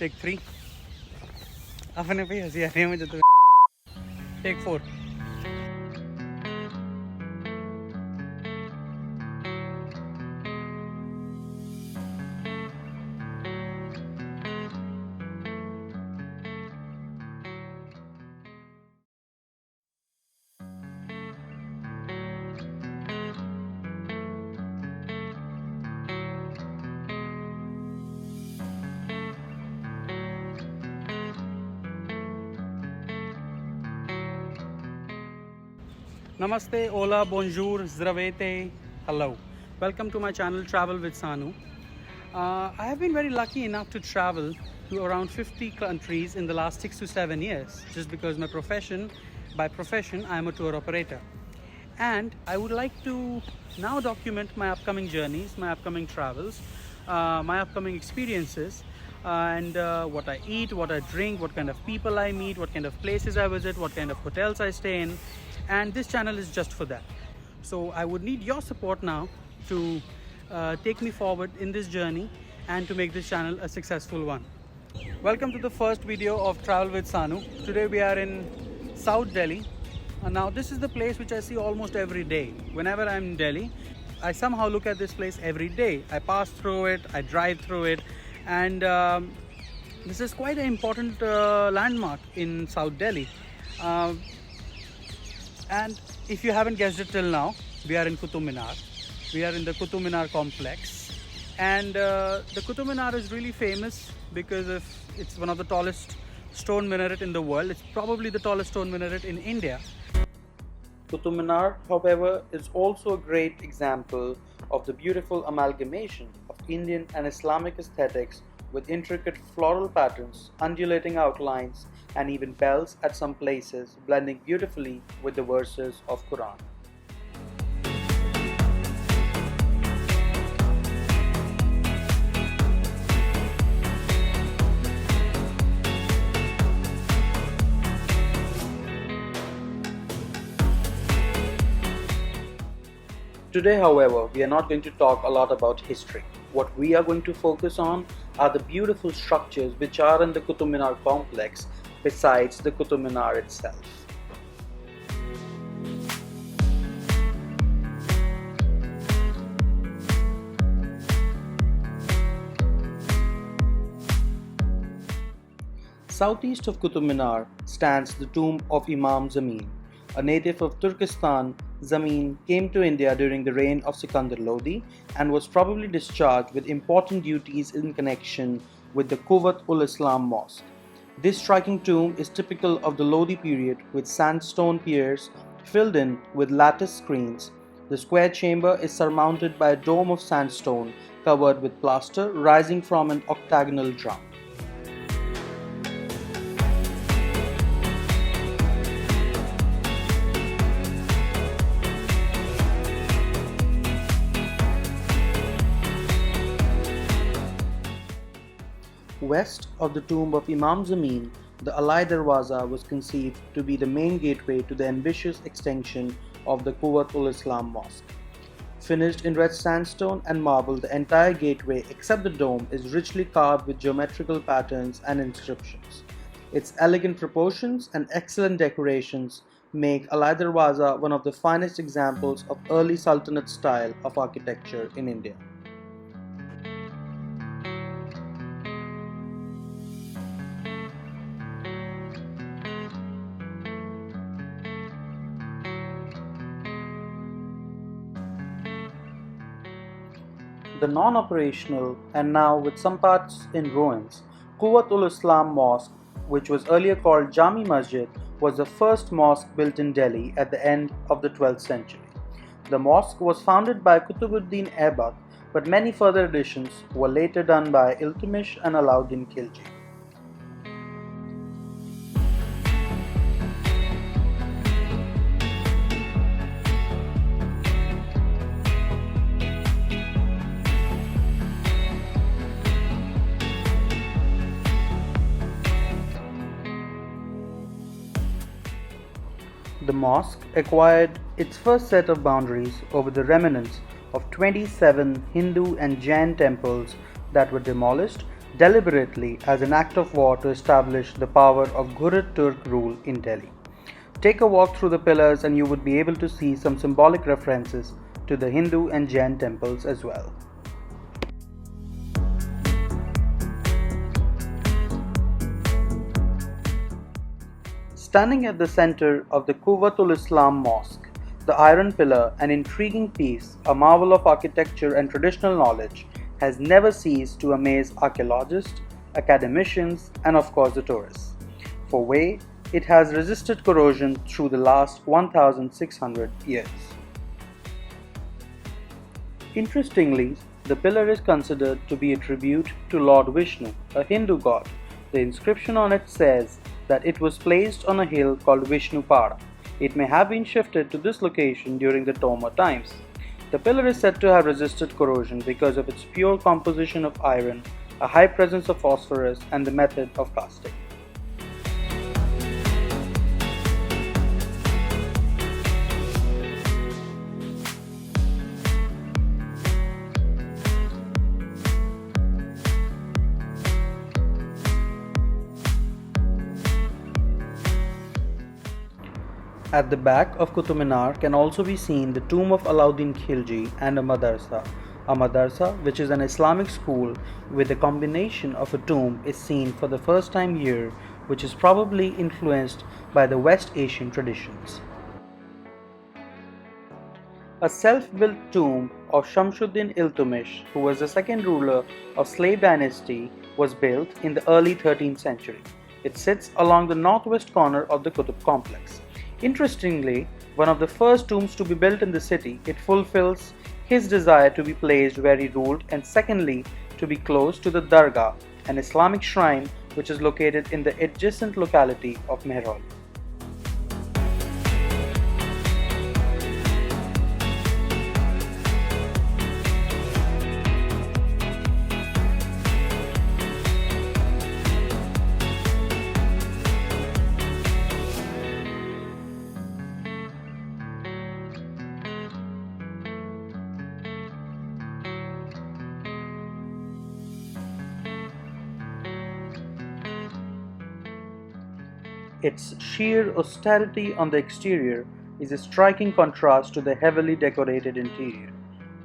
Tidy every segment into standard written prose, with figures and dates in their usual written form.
Take 3. अपने पे हंसी आ रही है मुझे तो. Take 4. Namaste, hola, bonjour, zdravete, hello. Welcome to my channel Travel with Sanu. I have been very lucky enough to travel to around 50 countries in the last 6 to 7 years, just because by profession, I am a tour operator. And I would like to now document my upcoming journeys, my upcoming travels, my upcoming experiences, and what I eat, what I drink, what kind of people I meet, what kind of places I visit, what kind of hotels I stay in. And this channel is just for that. So I would need your support now to take me forward in this journey and to make this channel a successful one. Welcome to the first video of Travel with Sanu. Today we are in South Delhi. Now this is the place which I see almost every day. Whenever I'm in Delhi, I somehow look at this place every day. I pass through it, I drive through it, and this is quite an important landmark in South Delhi. And if you haven't guessed it till now, we are in Qutub Minar. We are in the Qutub Minar Complex. And the Qutub Minar is really famous because it's one of the tallest stone minaret in the world. It's probably the tallest stone minaret in India. Qutub Minar, however, is also a great example of the beautiful amalgamation of Indian and Islamic aesthetics with intricate floral patterns, undulating outlines, and even bells at some places, blending beautifully with the verses of Quran. Today, however, we are not going to talk a lot about history. What we are going to focus on are the beautiful structures which are in the Qutub Minar complex besides the Qutub Minar itself. Southeast of Qutub Minar stands the tomb of Imam Zamin. A native of Turkestan, Zamin came to India during the reign of Sikandar Lodi and was probably discharged with important duties in connection with the Quwwat-ul-Islam Mosque. This striking tomb is typical of the Lodi period with sandstone piers filled in with lattice screens. The square chamber is surmounted by a dome of sandstone covered with plaster rising from an octagonal drum. West of the tomb of Imam Zamin, the Alai Darwaza was conceived to be the main gateway to the ambitious extension of the Quwwat-ul-Islam Mosque. Finished in red sandstone and marble, the entire gateway except the dome is richly carved with geometrical patterns and inscriptions. Its elegant proportions and excellent decorations make Alai Darwaza one of the finest examples of early Sultanate style of architecture in India. The non-operational and now with some parts in ruins, Quwwat-ul-Islam Mosque, which was earlier called Jami Masjid, was the first mosque built in Delhi at the end of the 12th century. The mosque was founded by Qutubuddin Aibak, but many further additions were later done by Itutmish and Alauddin Khalji. The mosque acquired its first set of boundaries over the remnants of 27 Hindu and Jain temples that were demolished deliberately as an act of war to establish the power of Ghurrid Turk rule in Delhi. Take a walk through the pillars and you would be able to see some symbolic references to the Hindu and Jain temples as well. Standing at the center of the Quwwat-ul-Islam Mosque, the iron pillar, an intriguing piece, a marvel of architecture and traditional knowledge, has never ceased to amaze archaeologists, academicians, and of course the tourists. For way, it has resisted corrosion through the last 1,600 years. Interestingly, the pillar is considered to be a tribute to Lord Vishnu, a Hindu god. The inscription on it says that it was placed on a hill called Vishnupada. It may have been shifted to this location during the Tomar times. The pillar is said to have resisted corrosion because of its pure composition of iron, a high presence of phosphorus, and the method of casting. At the back of Qutub Minar can also be seen the tomb of Alauddin Khalji and a Madrasa. A Madrasa, which is an Islamic school with a combination of a tomb, is seen for the first time here, which is probably influenced by the West Asian traditions. A self-built tomb of Shamsuddin Iltutmish, who was the second ruler of slave dynasty, was built in the early 13th century. It sits along the northwest corner of the Qutub complex. Interestingly, one of the first tombs to be built in the city, it fulfills his desire to be placed where he ruled, and secondly, to be close to the Dargah, an Islamic shrine which is located in the adjacent locality of Mehrol. Its sheer austerity on the exterior is a striking contrast to the heavily decorated interior.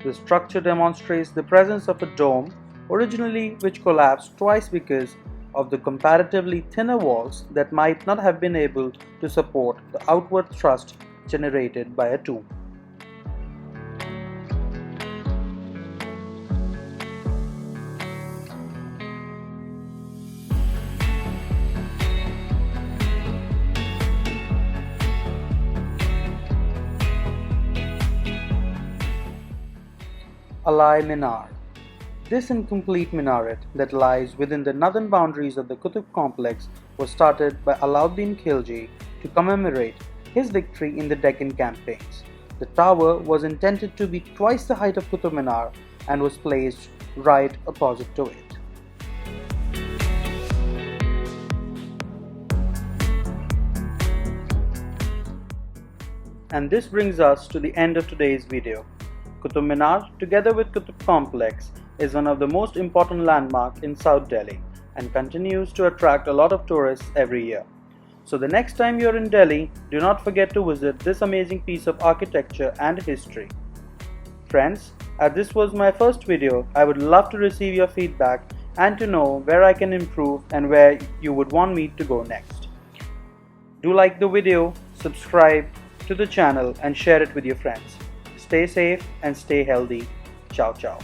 The structure demonstrates the presence of a dome, originally which collapsed twice because of the comparatively thinner walls that might not have been able to support the outward thrust generated by a tomb. Alai Minar. This incomplete minaret that lies within the northern boundaries of the Qutub complex was started by Alauddin Khalji to commemorate his victory in the Deccan campaigns. The tower was intended to be twice the height of Qutub Minar and was placed right opposite to it. And this brings us to the end of today's video. Qutub Minar, together with Qutub Complex, is one of the most important landmarks in South Delhi and continues to attract a lot of tourists every year. So the next time you're in Delhi, do not forget to visit this amazing piece of architecture and history. Friends, as this was my first video, I would love to receive your feedback and to know where I can improve and where you would want me to go next. Do like the video, subscribe to the channel and share it with your friends. Stay safe and stay healthy. Ciao, ciao.